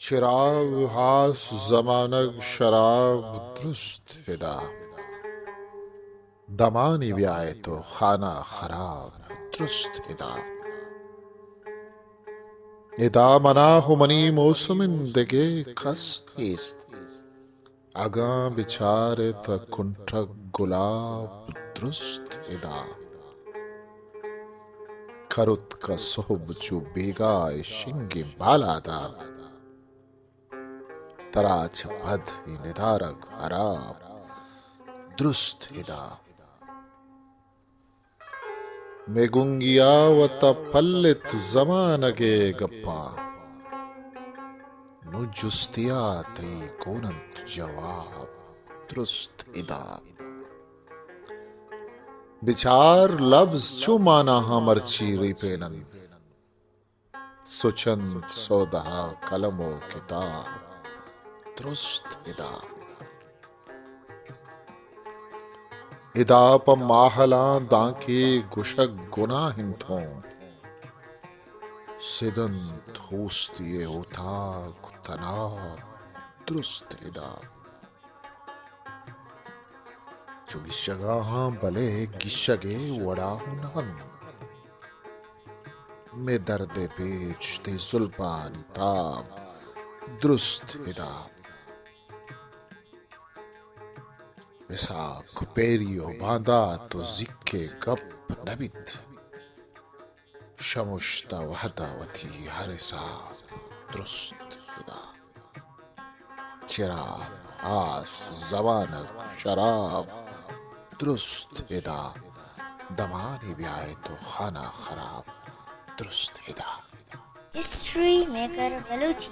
چراغ ہاس زمانک شراب درست ہدا، دمانی بیائے تو خانہ خراب درست ہدا. ادا مناہ منی موسم دگے کس نیست، اگاں بچارے تا کنٹھک گلاب درست ہدا. کرت کا صحب چو بیگائے شنگ بالادا، تراچ پد ندارگ حراب درست ہدا. میگنگیا و تا پلت زمانگے گپا، نو جستیا تی کوننت جواب درست ہدا. بچار لفظ چو مانا مرچی ریپینن، سچند سودہا قلم و کتاب درست ہدا. ادا پا ماہلاں دانکے گشک گناہن تھوں، سدن تھوستی اتاگ تناب درست ہدا. چو گشگاہاں بلے گشگے وڑا ہنہن، میں درد پیچ تی زلپان تاب درست ہدا. وساک پیریو باندھا تو زکے گپ نبید، شمشتا وحدہ وتی ہرسا درست ہدا. چراغ آس زبانک شراب درست ہدا، دمانی بیائے تو خانہ خراب درست ہدا. History maker Balochi